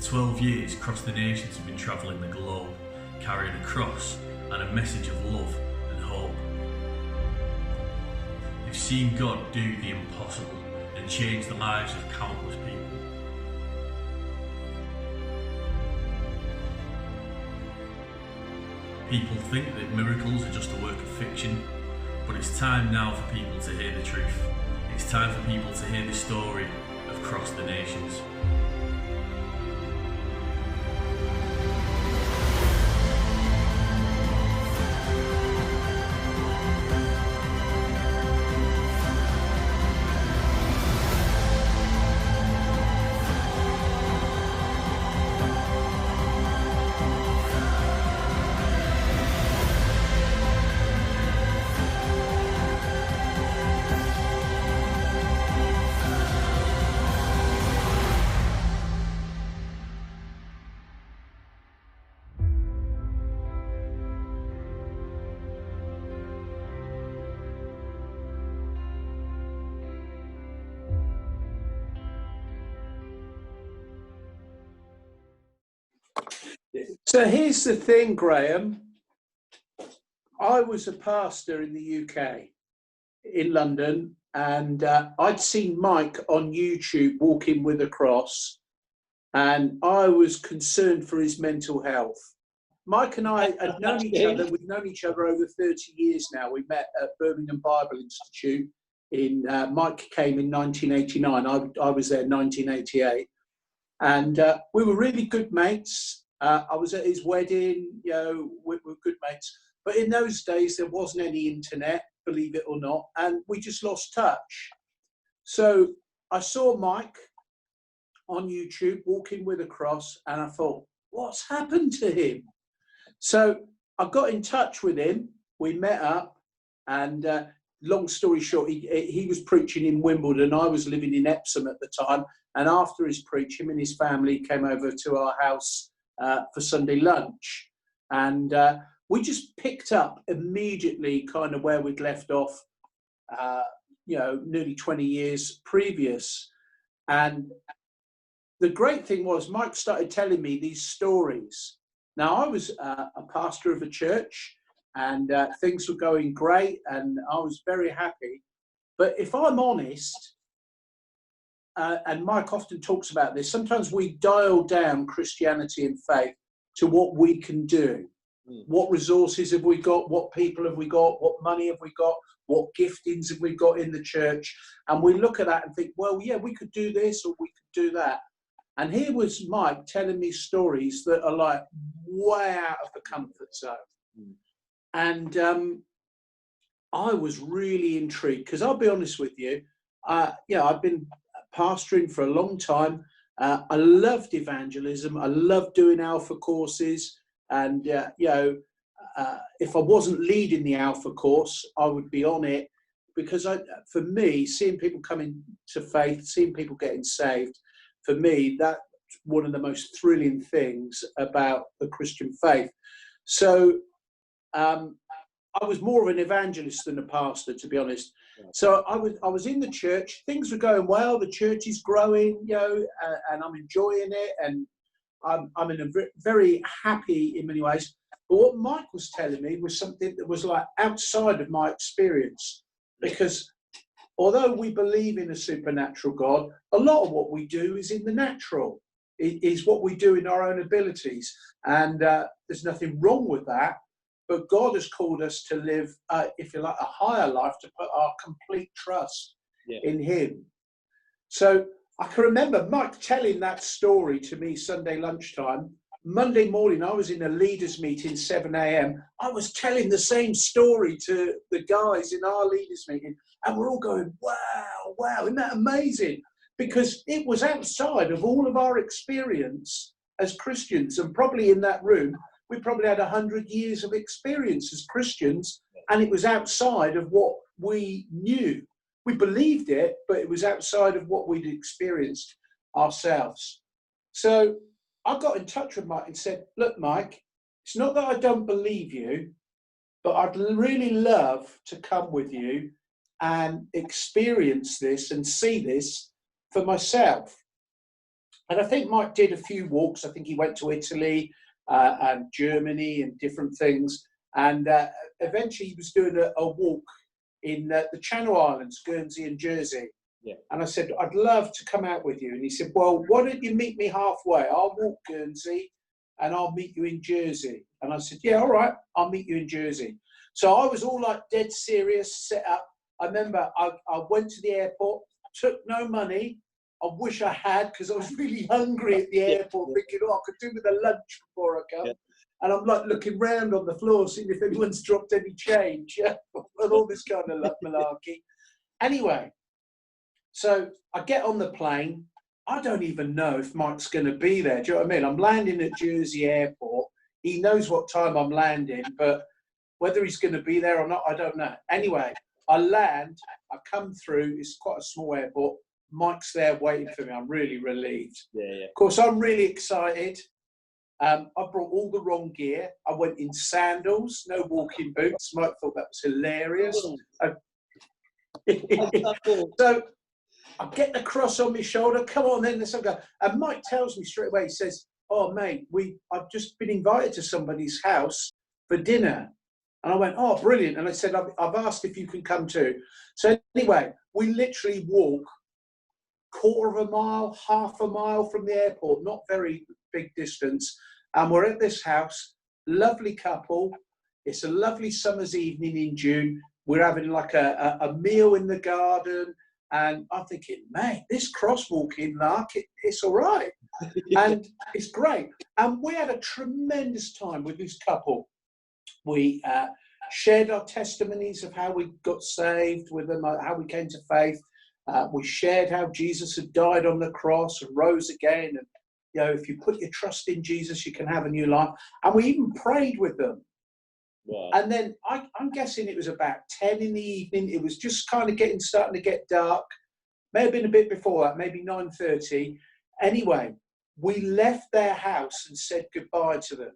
12 years, Cross the Nations have been travelling the globe, carrying a cross and a message of love and hope. They've seen God do the impossible and change the lives of countless people. People think that miracles are just a work of fiction, but it's time now for people to hear the truth. It's time for people to hear the story of Cross the Nations. So here's the thing, Graham. I was a pastor in the UK, in London, and I'd seen Mike on YouTube walking with a cross, and I was concerned for his mental health. Mike and I had known each other. We've known each other over 30 years now. We met at Birmingham Bible Institute. Mike came in 1989. I was there in 1988. And we were really good mates. I was at his wedding, we were good mates. But in those days, there wasn't any internet, believe it or not, and we just lost touch. So I saw Mike on YouTube walking with a cross, and I thought, what's happened to him? So I got in touch with him. We met up, and long story short, he was preaching in Wimbledon. I was living in Epsom at the time. And after his preach, him and his family came over to our house for Sunday lunch. And we just picked up immediately kind of where we'd left off, nearly 20 years previous. And the great thing was Mike started telling me these stories. Now, I was a pastor of a church, and things were going great, and I was very happy. But if I'm honest, and Mike often talks about this, sometimes we dial down Christianity and faith to what we can do. What resources have we got? What people have we got? What money have we got? What giftings have we got in the church? And we look at that and think, well, yeah, we could do this or we could do that. And here was Mike telling me stories that are like way out of the comfort zone. And I was really intrigued, because I'll be honest with you, I've been pastoring for a long time. I loved evangelism. I loved doing alpha courses. And, if I wasn't leading the alpha course, I would be on it, because for me, seeing people coming to faith, seeing people getting saved, for me, that's one of the most thrilling things about the Christian faith. So I was more of an evangelist than a pastor, to be honest. So I was in the church. Things were going well. The church is growing, and I'm enjoying it, and I'm in a very happy in many ways. But what Mike was telling me was something that was like outside of my experience, because although we believe in a supernatural God, a lot of what we do is in the natural. It is what we do in our own abilities, and there's nothing wrong with that. But God has called us to live, if you like, a higher life, to put our complete trust in Him. So I can remember Mike telling that story to me Sunday lunchtime. Monday morning, I was in a leaders meeting, 7 a.m. I was telling the same story to the guys in our leaders meeting, and we're all going, wow, isn't that amazing? Because it was outside of all of our experience as Christians, and probably in that room, we probably had 100 years of experience as Christians, and it was outside of what we knew. We believed it, but it was outside of what we'd experienced ourselves. So I got in touch with Mike and said, look, Mike, it's not that I don't believe you, but I'd really love to come with you and experience this and see this for myself. And I think Mike did a few walks. I think he went to Italy and Germany and different things. And eventually he was doing a walk in the Channel Islands, Guernsey and Jersey. Yeah. And I said, I'd love to come out with you. And he said, well, why don't you meet me halfway? I'll walk Guernsey and I'll meet you in Jersey. And I said, yeah, all right, I'll meet you in Jersey. So I was all like dead serious, set up. I remember I went to the airport, took no money. I wish I had, because I was really hungry at the airport, thinking, oh, I could do with a lunch before I come. Yeah. And I'm like looking round on the floor, seeing if anyone's dropped any change, yeah, and all this kind of malarkey. Anyway, so I get on the plane. I don't even know if Mike's going to be there. Do you know what I mean? I'm landing at Jersey Airport. He knows what time I'm landing, but whether he's going to be there or not, I don't know. Anyway, I land, I come through. It's quite a small airport. Mike's there waiting for me. I'm really relieved. Yeah. Of course, I'm really excited. I brought all the wrong gear. I went in sandals, no walking boots. Mike thought that was hilarious. So I get the cross on my shoulder. Come on, then let's go. And Mike tells me straight away. He says, "Oh, mate, I've just been invited to somebody's house for dinner." And I went, "Oh, brilliant!" And I said, "I've asked if you can come too." So anyway, we literally walk quarter of a mile, half a mile from the airport, not very big distance. And we're at this house, lovely couple. It's a lovely summer's evening in June. We're having like a meal in the garden. And I'm thinking, mate, this crosswalking lark, it's all right. And it's great. And we had a tremendous time with this couple. We shared our testimonies of how we got saved with them, how we came to faith. We shared how Jesus had died on the cross and rose again. And, you know, if you put your trust in Jesus, you can have a new life. And we even prayed with them. Wow. And then I'm guessing it was about 10 in the evening. It was just kind of starting to get dark. May have been a bit before that, maybe 9:30. Anyway, we left their house and said goodbye to them.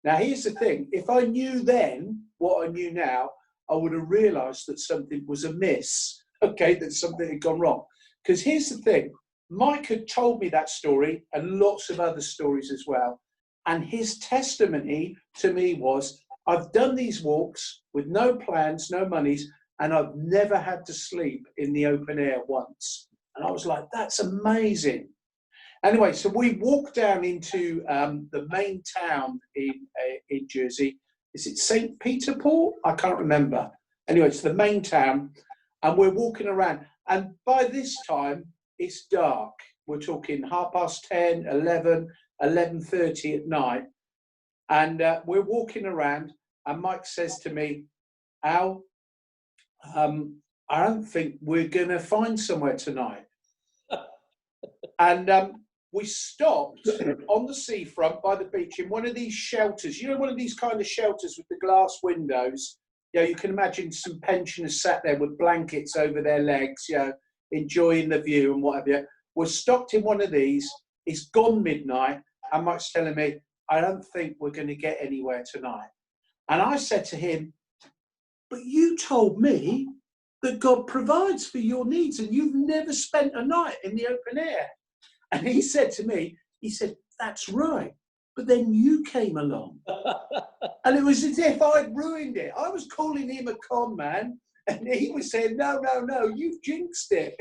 Now, here's the thing. If I knew then what I knew now, I would have realised that something was amiss. Okay, that something had gone wrong. Because here's the thing. Mike had told me that story and lots of other stories as well. And his testimony to me was, I've done these walks with no plans, no monies, and I've never had to sleep in the open air once. And I was like, that's amazing. Anyway, so we walked down into the main town in Jersey. Is it St. Peter Port? I can't remember. Anyway, it's the main town. And we're walking around. And by this time, it's dark. We're talking 10:30, 11, 11:30 at night. And we're walking around. And Mike says to me, Al, I don't think we're going to find somewhere tonight. And we stopped on the seafront by the beach in one of these shelters. You know, one of these kind of shelters with the glass windows. You know, you can imagine some pensioners sat there with blankets over their legs, you know, enjoying the view and whatever. We're stopped in one of these. It's gone midnight. And Mike's telling me, I don't think we're going to get anywhere tonight. And I said to him, but you told me that God provides for your needs and you've never spent a night in the open air. And he said to me, he said, that's right. But then you came along. And it was as if I'd ruined it. I was calling him a con man. And he was saying, no, you've jinxed it.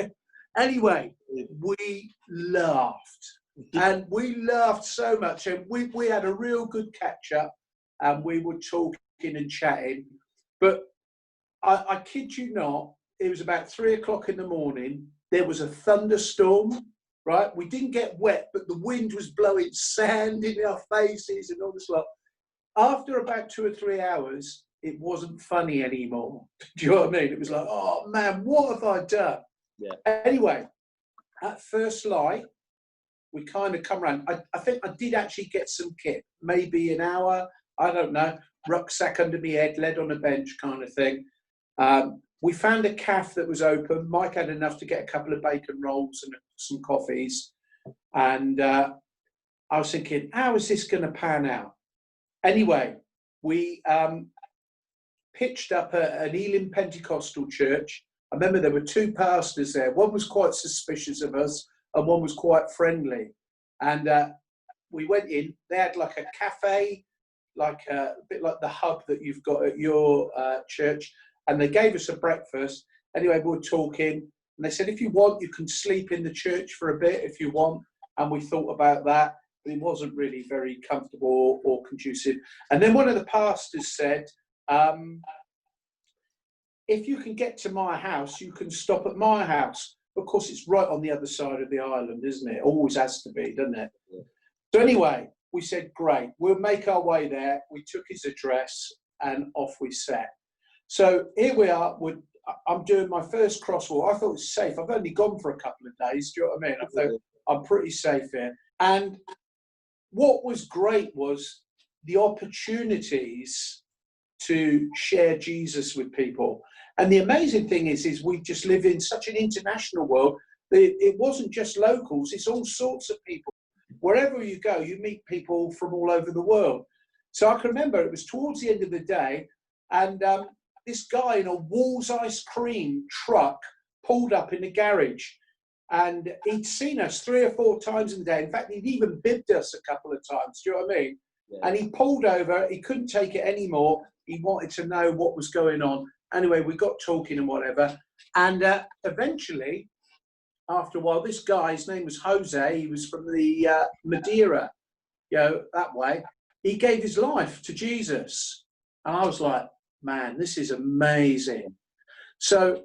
Anyway, we laughed. And we laughed so much. And we had a real good catch up. And we were talking and chatting. But I kid you not, it was about 3 o'clock in the morning. There was a thunderstorm, right? We didn't get wet, but the wind was blowing sand in our faces and all this lot. After about 2 or 3 hours, it wasn't funny anymore. Do you know what I mean? It was like, oh man, what have I done? Yeah. Anyway, at first light, we kind of come around. I think I did actually get some kit, maybe an hour, I don't know, rucksack under my head, led on a bench kind of thing. We found a cafe that was open. Mike had enough to get a couple of bacon rolls and some coffees. And I was thinking, how is this going to pan out? Anyway, we pitched up an Elim Pentecostal church. I remember there were two pastors there. One was quite suspicious of us and one was quite friendly. And we went in. They had like a cafe, like a bit like the hub that you've got at your church. And they gave us a breakfast. Anyway, we were talking, and they said, if you want, you can sleep in the church for a bit if you want. And we thought about that, but it wasn't really very comfortable or conducive. And then one of the pastors said, if you can get to my house, you can stop at my house. Of course, it's right on the other side of the island, isn't it? Always has to be, doesn't it? Yeah. So anyway, we said, great, we'll make our way there. We took his address and off we set. So here we are. I'm doing my first crosswalk. I thought it was safe. I've only gone for a couple of days. Do you know what I mean? I thought I'm pretty safe here. And what was great was the opportunities to share Jesus with people. And the amazing thing is we just live in such an international world. It wasn't just locals. It's all sorts of people. Wherever you go, you meet people from all over the world. So I can remember it was towards the end of the day, and this guy in a Walls ice cream truck pulled up in the garage, and he'd seen us 3 or 4 times in the day. In fact, he'd even bibbed us a couple of times. Do you know what I mean? Yeah. And he pulled over. He couldn't take it anymore. He wanted to know what was going on. Anyway, we got talking and whatever. And eventually, after a while, this guy, his name was Jose. He was from the Madeira, that way. He gave his life to Jesus. And I was like, man, this is amazing. So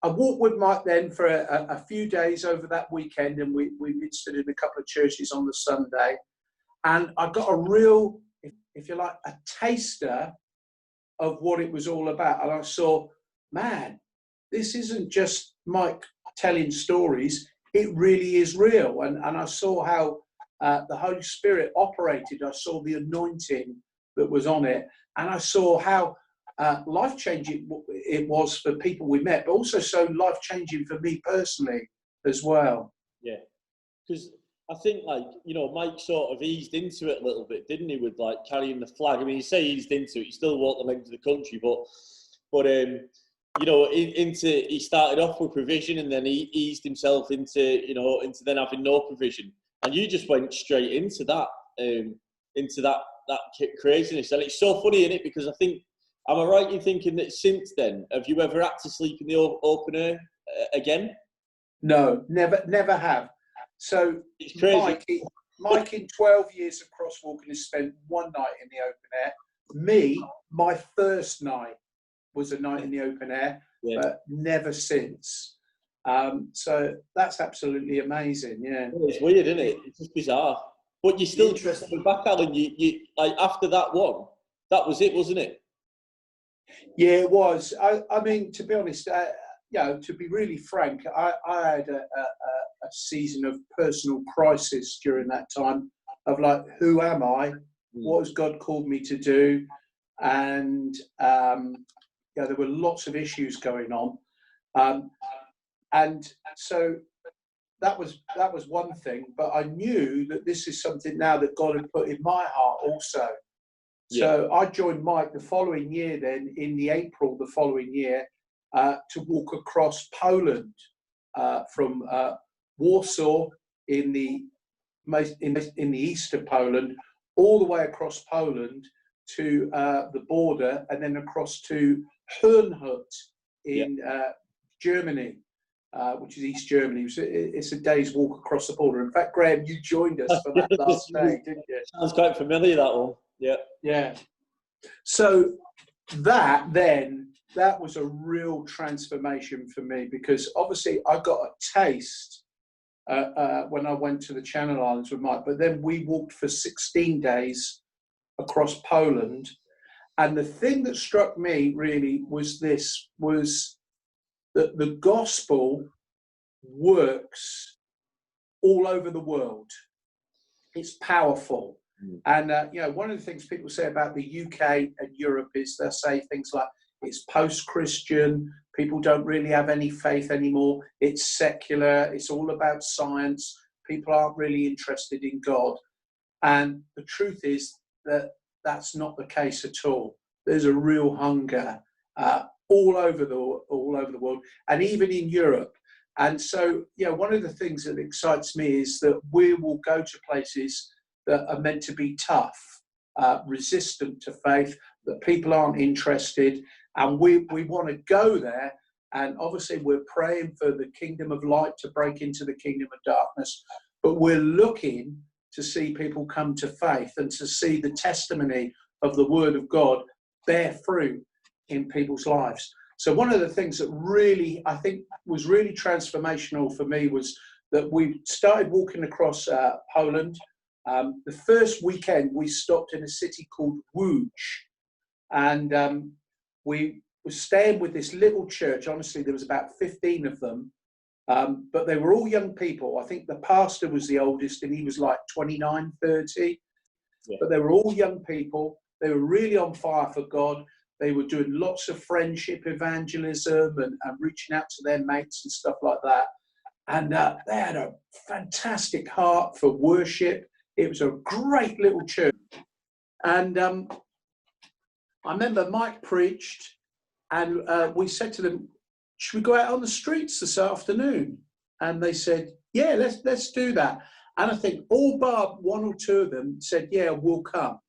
I walked with Mike then for a few days over that weekend, and we ministered in a couple of churches on the Sunday. And I got a real, if you like, a taster of what it was all about. And I saw, man, this isn't just Mike telling stories. It really is real. And I saw how the Holy Spirit operated. I saw the anointing that was on it. And I saw how life-changing it was for people we met, but also so life-changing for me personally as well. Yeah, because I think, Mike sort of eased into it a little bit, didn't he, with carrying the flag? I mean, you say eased into it, he still walked the length of the country, but he started off with provision, and then he eased himself into then having no provision, and you just went straight into that craziness. And it's so funny, isn't it? Because I think, am I right in thinking that since then, have you ever had to sleep in the open air again? No, never have. So it's crazy. Mike in 12 years of crosswalking has spent one night in the open air. Me, my first night was a night in the open air, but never since. So that's absolutely amazing. Yeah, it's weird, isn't it? It's just bizarre. But you still coming back, Alan. You after that one, that was it, wasn't it? Yeah, it was. I mean, to be honest, to be really frank, I had a season of personal crisis during that time of who am I? What has God called me to do? And there were lots of issues going on, and so that was one thing. But I knew that this is something now that God had put in my heart also. So I joined Mike the following year, then in April the following year, to walk across Poland from Warsaw in the east of Poland, all the way across Poland to the border, and then across to Herrnhut in Germany, which is East Germany. It's a day's walk across the border. In fact, Graham, you joined us for that last day, didn't you? Sounds quite familiar, that one. Yeah. Yeah. So that was a real transformation for me, because obviously I got a taste when I went to the Channel Islands with Mike, but then we walked for 16 days across Poland. And the thing that struck me really was that the gospel works all over the world. It's powerful. And, one of the things people say about the UK and Europe is they'll say things like, it's post-Christian, people don't really have any faith anymore, it's secular, it's all about science, people aren't really interested in God. And the truth is that that's not the case at all. There's a real hunger all over the world, and even in Europe. And so, one of the things that excites me is that we will go to places that are meant to be tough, resistant to faith, that people aren't interested, and we want to go there. And obviously we're praying for the kingdom of light to break into the kingdom of darkness, but we're looking to see people come to faith and to see the testimony of the word of God bear fruit in people's lives. So one of the things that really, I think, was really transformational for me was that we started walking across Poland. The first weekend we stopped in a city called Łódź, and we were staying with this little church. Honestly, there was about 15 of them, but they were all young people. I think the pastor was the oldest, and he was like 29, 30. Yeah. But they were all young people. They were really on fire for God. They were doing lots of friendship evangelism and reaching out to their mates and stuff like that. And they had a fantastic heart for worship. It was a great little church. And I remember Mike preached, and we said to them, should we go out on the streets this afternoon? And they said, yeah, let's do that. And I think all but one or two of them said, yeah, we'll come.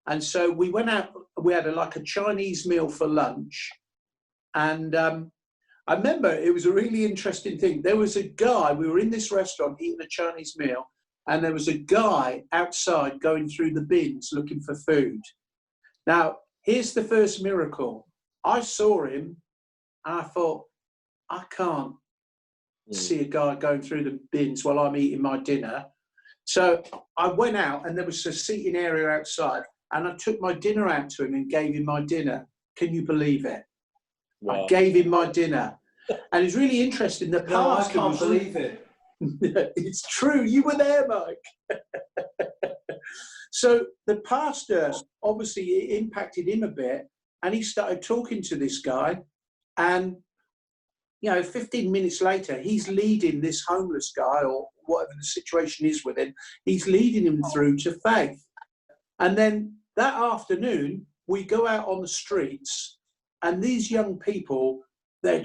And so we went out, we had a Chinese meal for lunch. And I remember it was a really interesting thing. There was a guy, we were in this restaurant eating a Chinese meal, and there was a guy outside going through the bins looking for food. Now, here's the first miracle. I saw him, and I thought, I can't see a guy going through the bins while I'm eating my dinner. So I went out, and there was a seating area outside, and I took my dinner out to him and gave him my dinner. Can you believe it? Wow. I gave him my dinner. And it's really interesting. The pastor, I can't believe it. It's true. You were there, Mike. So the pastor, obviously, it impacted him a bit, and he started talking to this guy. And, 15 minutes later, he's leading this homeless guy, or whatever the situation is with him, he's leading him through to faith. And then that afternoon, we go out on the streets, and these young people, they're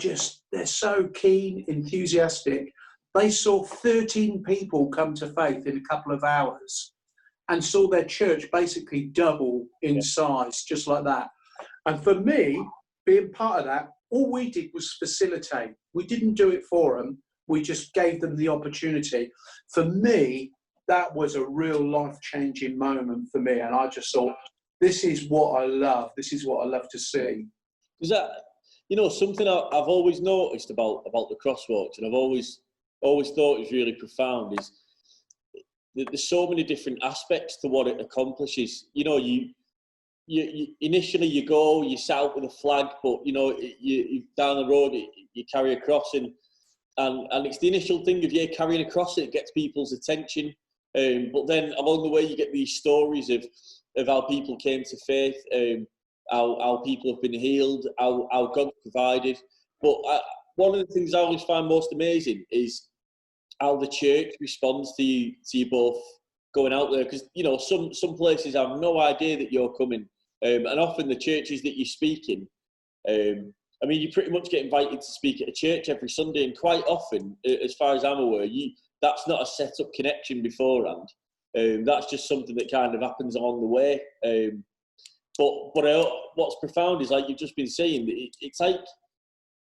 so keen, enthusiastic. They saw 13 people come to faith in a couple of hours and saw their church basically double in size, just like that. And for me, being part of that, all we did was facilitate. We didn't do it for them. We just gave them the opportunity. For me, that was a real life-changing moment for me. And I just thought, this is what I love. This is what I love to see. Is that, something I've always noticed about the Crossroads, and I've always thought is really profound, is that there's so many different aspects to what it accomplishes. You initially you go, you set out with a flag, but you down the road you carry a cross, and it's the initial thing of carrying a cross, it gets people's attention. But then along the way you get these stories of how people came to faith, how people have been healed, how God provided. But one of the things I always find most amazing is how the church responds to you both going out there, because some places have no idea that you're coming, and often the churches that you speak in, you pretty much get invited to speak at a church every Sunday, and quite often, as far as I'm aware, that's not a set up connection beforehand. That's just something that kind of happens along the way. But what's profound is, like you've just been saying, it's like,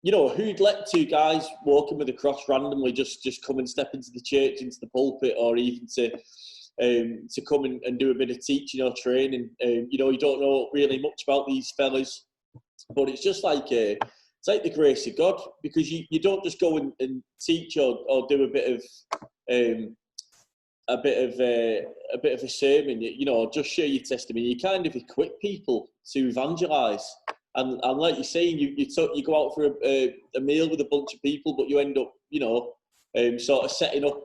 who'd let two guys walking with a cross randomly just come and step into the church, into the pulpit, or even to come and do a bit of teaching or training. You don't know really much about these fellas, but it's just like it's like the grace of God, because you don't just go and teach or do a bit of a sermon, or just share your testimony. You kind of equip people to evangelise. And like you're saying, you go out for a meal with a bunch of people, but you end up, sort of setting up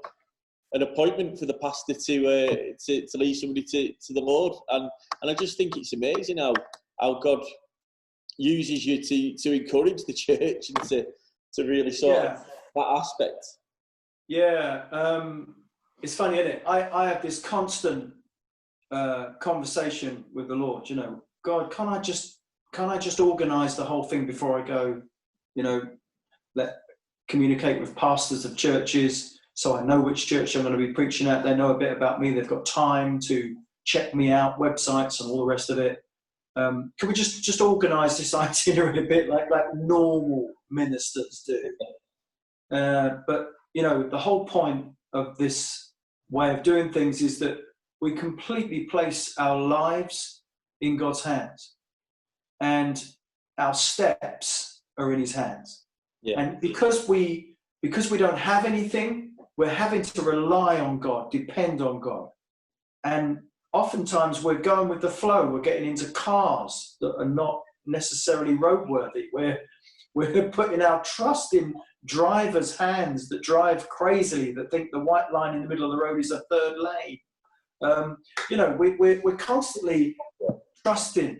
an appointment for the pastor to lead somebody to the Lord. And I just think it's amazing how God uses you to encourage the church and to really sort of that aspect. Yeah, it's funny, isn't it? I have this constant conversation with the Lord. God, can I just organise the whole thing before I go? communicate with pastors of churches, so I know which church I'm going to be preaching at. They know a bit about me. They've got time to check me out, websites and all the rest of it. Can we just organise this itinerary a bit like normal ministers do? But, you know, the whole point of this way of doing things is that we completely place our lives in God's hands, and our steps are in his hands. Yeah. And because we don't have anything, we're having to rely on God, depend on God. And oftentimes we're going with the flow. We're getting into cars that are not necessarily roadworthy. We're putting our trust in drivers' hands that drive crazily, that think the white line in the middle of the road is a third lane. You know, we're constantly trusting,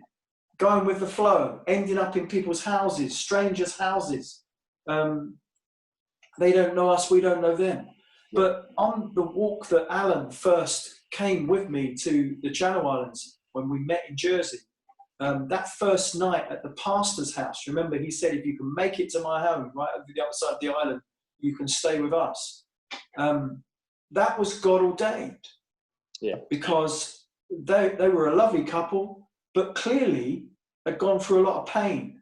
going with the flow, ending up in people's houses, strangers' houses. They don't know us, we don't know them. But on the walk that Alan first came with me to the Channel Islands when we met in Jersey, that first night at the pastor's house, remember he said, if you can make it to my home right over the other side of the island, you can stay with us. That was God ordained. Yeah. Because they were a lovely couple, but clearly had gone through a lot of pain.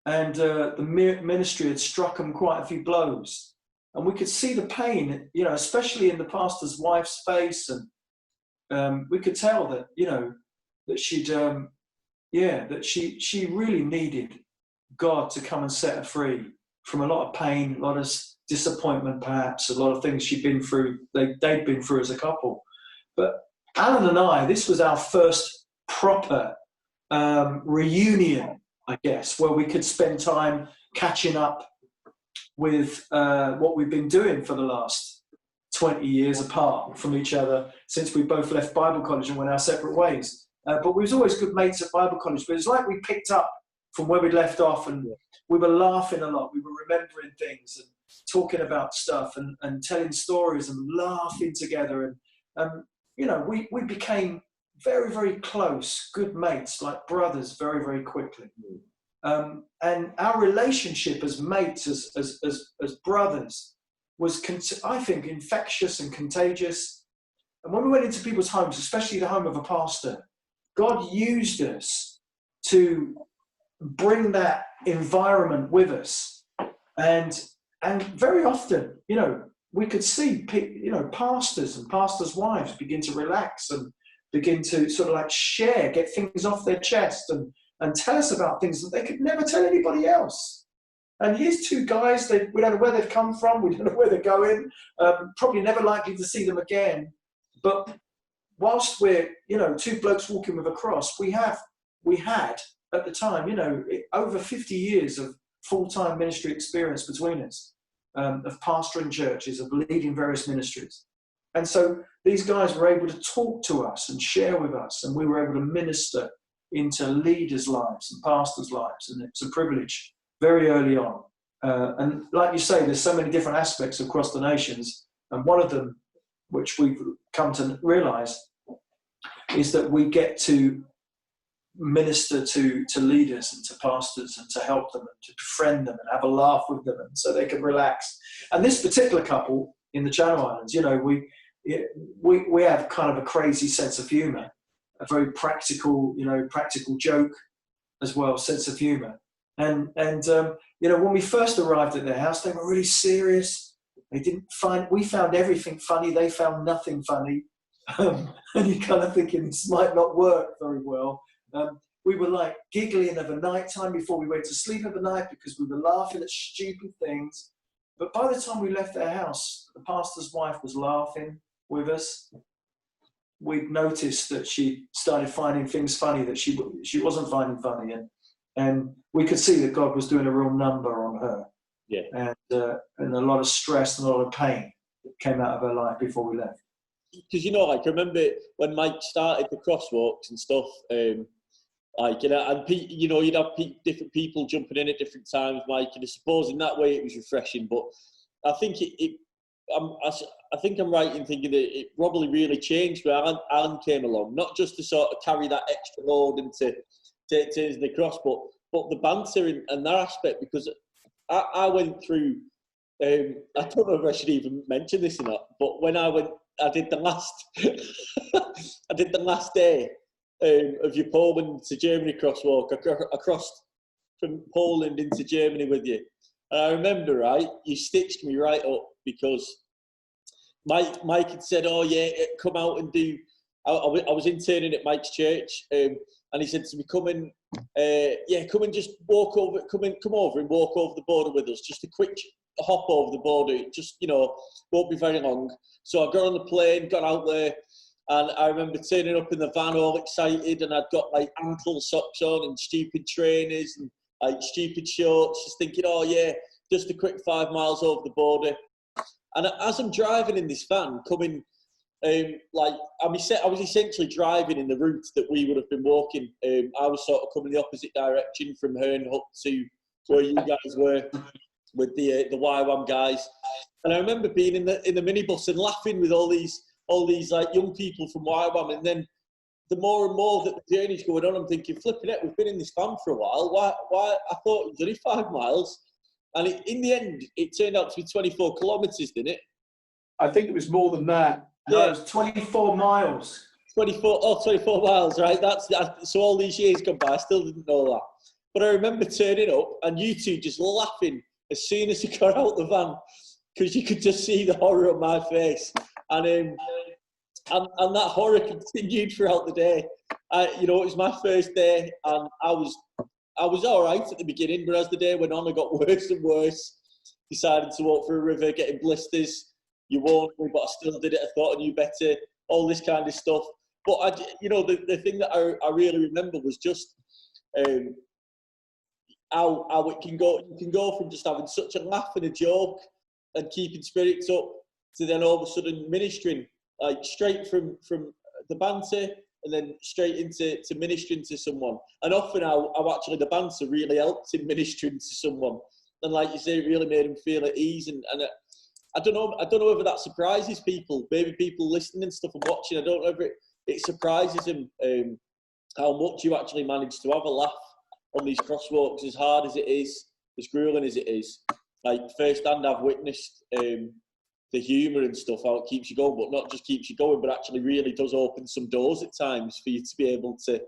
And the ministry had struck them quite a few blows. And we could see the pain, you know, especially in the pastor's wife's face. And we could tell that, you know, that she'd, that she really needed God to come and set her free from a lot of pain, a lot of disappointment, perhaps, a lot of things she'd been through, they'd been through as a couple. But Alan and I, this was our first proper reunion, I guess, where we could spend time catching up with what we've been doing for the last 20 years apart from each other since we both left Bible college and went our separate ways. But we was always good mates at Bible college. But it's like we picked up from where we'd left off, and we were laughing a lot. We were remembering things and talking about stuff and telling stories and laughing together. And you know, we became very, very close, good mates, like brothers, very, very quickly. And our relationship as mates, as brothers, was, I think, infectious and contagious. And when we went into people's homes, especially the home of a pastor, God used us to bring that environment with us. And very often, you know, we could see, you know, pastors and pastors' wives begin to relax and begin to sort of like share, get things off their chest and tell us about things that they could never tell anybody else. And here's two guys, we don't know where they've come from, we don't know where they're going, probably never likely to see them again. But whilst we're, you know, two blokes walking with a cross, we had at the time, you know, over 50 years of full-time ministry experience between us, of pastoring churches, of leading various ministries. And so these guys were able to talk to us and share with us, and we were able to minister into leaders' lives and pastors' lives. And it's a privilege very early on. And like you say, there's so many different aspects across the nations. And one of them, which we've come to realize, is that we get to minister to leaders and to pastors and to help them and to befriend them and have a laugh with them, and so they can relax. And this particular couple in the Channel Islands, you know, we have kind of a crazy sense of humor, a very practical joke as well, sense of humor. And you know, when we first arrived at their house, they were really serious. We found everything funny. They found nothing funny. And you're kind of thinking this might not work very well. We were like giggling of a night time before we went to sleep at the night because we were laughing at stupid things. But by the time we left their house, the pastor's wife was laughing with us. We'd noticed that she started finding things funny that she wasn't finding funny, and we could see that God was doing a real number on her. Yeah. And a lot of stress and a lot of pain came out of her life before we left. Because, you know, like, I remember when Mike started the Crosswalks and stuff, like, you know, and you know, you'd have different people jumping in at different times, Mike, and I suppose in that way it was refreshing. But I think I think I'm right in thinking that it probably really changed when Alan came along, not just to sort of carry that extra load and to the cross, but the banter and that aspect, because I went through. I don't know if I should even mention this or not, but when I went, I did the last. I did the last day of your Poland to Germany crosswalk across from Poland into Germany with you. And I remember, right, you stitched me right up because Mike had said, "Oh yeah, come out and do." I was interning at Mike's church, and he said to me, "Come and come and just walk over, come over and walk over the border with us. Just a quick hop over the border. Just won't be very long." So I got on the plane, got out there, and I remember turning up in the van all excited, and I'd got like ankle socks on and stupid trainers and like stupid shorts, just thinking, "Oh yeah, just a quick 5 miles over the border." And as I'm driving in this van, coming. I was essentially driving in the route that we would have been walking. I was sort of coming the opposite direction from Hernhook to where you guys were with the YWAM guys. And I remember being in the minibus and laughing with all these like young people from YWAM. And then the more and more that the journey's going on, I'm thinking, flipping it, we've been in this van for a while. Why? I thought it was only 5 miles. And in the end, it turned out to be 24 kilometres, didn't it? I think it was more than that. No, it was 24 miles. 24 miles, right? So all these years gone by, I still didn't know that. But I remember turning up and you two just laughing as soon as you got out the van because you could just see the horror on my face. And that horror continued throughout the day. It was my first day and I was all right at the beginning, but as the day went on, it got worse and worse. Decided to walk through a river, getting blisters. You warned me, but I still did it. I thought I knew better. All this kind of stuff. But the thing that I really remember was just how it can go. You can go from just having such a laugh and a joke and keeping spirits up to then all of a sudden ministering, like straight from the banter and then straight into ministering to someone. And often how actually the banter really helped in ministering to someone. And like you say, it really made him feel at ease. And I don't know whether that surprises people. Maybe people listening and stuff and watching. I don't know if it surprises them how much you actually manage to have a laugh on these crosswalks, as hard as it is, as grueling as it is. Like firsthand, I've witnessed the humour and stuff, how it keeps you going, but not just keeps you going, but actually really does open some doors at times for you to be able to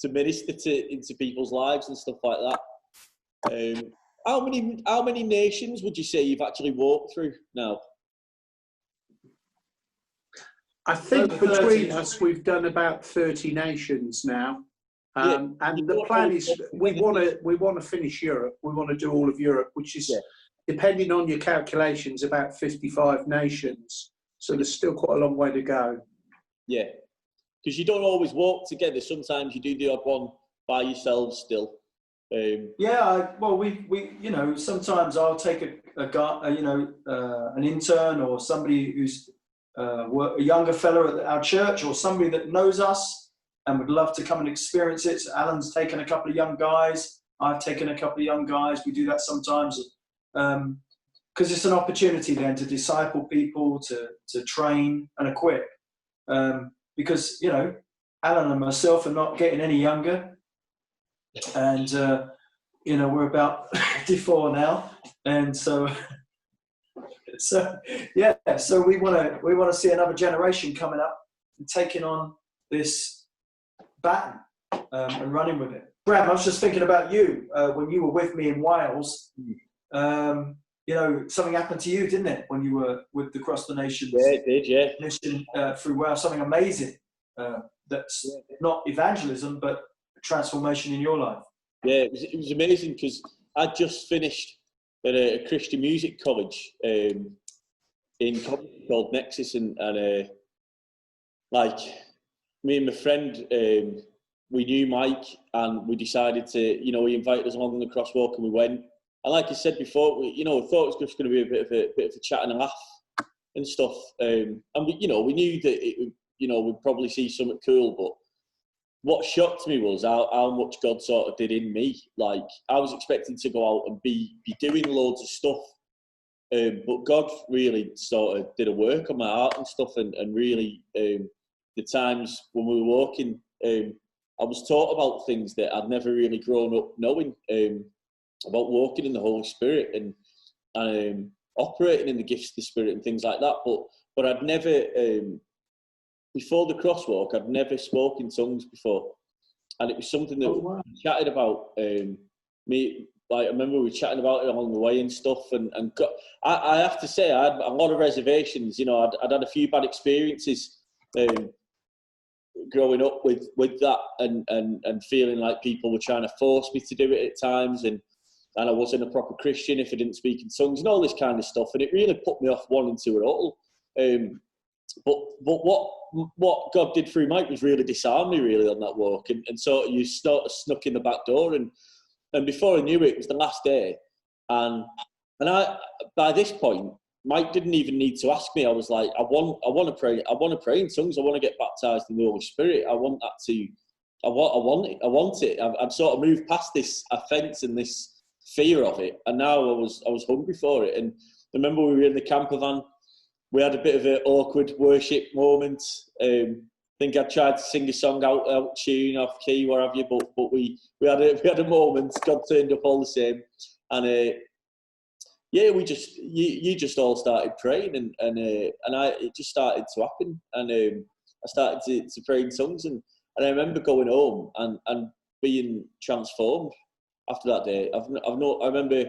minister into people's lives and stuff like that. How many nations would you say you've actually walked through now? I think between us we've done about 30 nations now, and the plan is we want to finish Europe. We want to do all of Europe, which is depending on your calculations about 55 nations. So there's still quite a long way to go. Yeah, because you don't always walk together. Sometimes you do the odd one by yourselves still. We sometimes I'll take a guy, an intern or somebody who's a younger fella at our church or somebody that knows us and would love to come and experience it. So Alan's taken a couple of young guys. I've taken a couple of young guys. We do that sometimes because it's an opportunity then to disciple people, to train and equip. Because, Alan and myself are not getting any younger. And we're about 54 now, and so we want to see another generation coming up and taking on this baton and running with it. Graham, I was just thinking about you when you were with me in Wales. Something happened to you, didn't it, when you were with the Cross the Nations? Yeah, it did. Yeah, mission through Wales. Something amazing. That's not evangelism, but transformation in your life. Yeah, it was amazing because I just finished at a Christian music college in Coventry called Nexus, and like me and my friend, we knew Mike, and we decided to, he invited us along on the crosswalk, and we went. And like I said before, we thought it was just going to be a bit of a chat and a laugh and stuff, and we knew that it would, we'd probably see something cool, but what shocked me was how much God sort of did in me. Like, I was expecting to go out and be doing loads of stuff, but God really sort of did a work on my heart and stuff, and really the times when we were walking, I was taught about things that I'd never really grown up knowing. about walking in the Holy Spirit and operating in the gifts of the Spirit and things like that. But I'd never, before the crosswalk, I'd never spoken tongues before. And it was something that we chatted about. I remember we were chatting about it along the way and stuff. I have to say, I had a lot of reservations. You know, I'd had a few bad experiences growing up with that, and feeling like people were trying to force me to do it at times, and I wasn't a proper Christian if I didn't speak in tongues and all this kind of stuff. And it really put me off wanting to at all. But what God did through Mike was really disarm me really on that walk, and so you sort of snuck in the back door, and before I knew it, it was the last day, and I, by this point, Mike didn't even need to ask me. I was like, I want to pray in tongues. I want to get baptized in the Holy Spirit. I want it. I've sort of moved past this offence and this fear of it, and now I was hungry for it. And I remember we were in the camper van. We had a bit of an awkward worship moment. I think I tried to sing a song out tune, off key, what have you, but we had a moment. God turned up all the same, and we just all started praying, and it just started to happen, and I started to pray in tongues, and I remember going home and being transformed after that day. I remember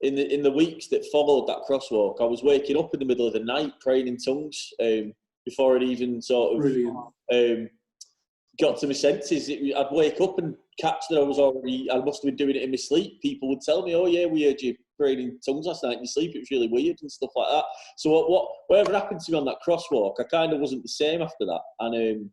in the weeks that followed that crosswalk, I was waking up in the middle of the night praying in tongues before it even sort of got to my senses. I'd wake up and catch that I must have been doing it in my sleep. People would tell me, "Oh yeah, we heard you praying in tongues last night in your sleep. It was really weird," and stuff like that. So whatever happened to me on that crosswalk, I kind of wasn't the same after that. And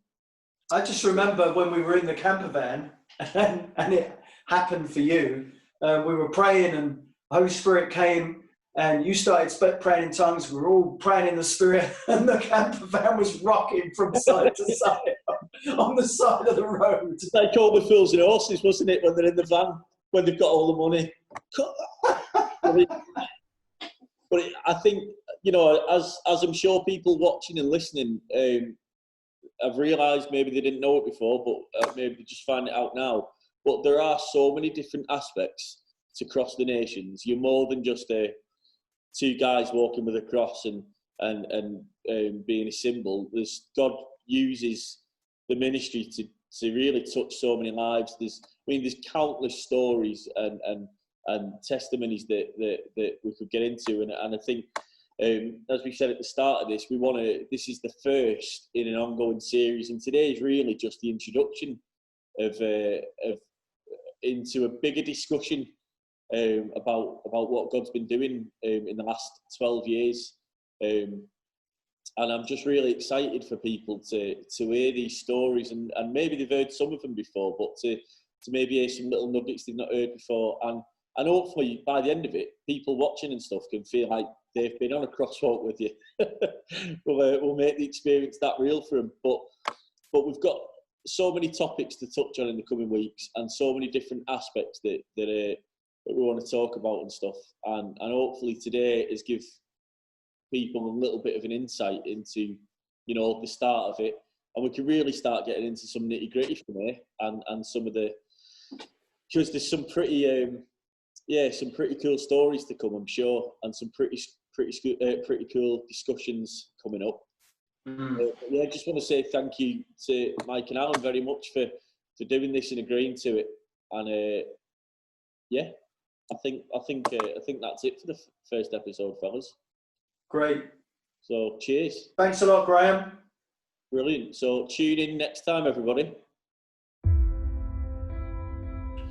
I just remember when we were in the camper van and it happened for you. We were praying and the Holy Spirit came and you started praying in tongues. We were all praying in the Spirit, and the camper van was rocking from side to side on the side of the road. It's like all the fools and horses, wasn't it, when they're in the van, when they've got all the money. But I think, you know, as I'm sure people watching and listening have realised, maybe they didn't know it before, but maybe they just find it out now. But there are so many different aspects to Cross the Nations. You're more than just two guys walking with a cross and being a symbol. God uses the ministry to really touch so many lives. There's countless stories and testimonies that we could get into, and I think, as we said at the start of this, this is the first in an ongoing series, and today is really just the introduction of into a bigger discussion about what God's been doing in the last 12 years, and I'm just really excited for people to hear these stories, and maybe they've heard some of them before, but to maybe hear some little nuggets they've not heard before, and hopefully by the end of it, people watching and stuff can feel like they've been on a crosswalk with you. We'll make the experience that real for them. But we've got so many topics to touch on in the coming weeks, and so many different aspects that we want to talk about and stuff. And hopefully today is give people a little bit of an insight into, you know, the start of it, and we can really start getting into some nitty gritty from here, and some of the, because there's some pretty cool stories to come, I'm sure, and some pretty cool discussions coming up. I just want to say thank you to Mike and Alan very much for doing this and agreeing to it. And I think that's it for the first episode, fellas. Great. So cheers. Thanks a lot, Graham. Brilliant. So tune in next time, everybody.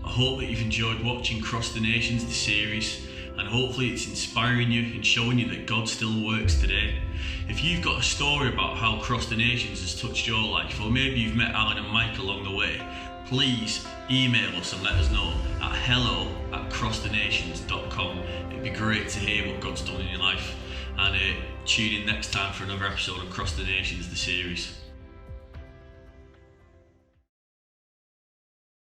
I hope that you've enjoyed watching Cross the Nations, the series, and hopefully it's inspiring you and showing you that God still works today. If you've got a story about how Cross the Nations has touched your life, or maybe you've met Alan and Mike along the way, please email us and let us know at hello@crossthenations.com. It'd be great to hear what God's done in your life, and tune in next time for another episode of Cross the Nations, the series.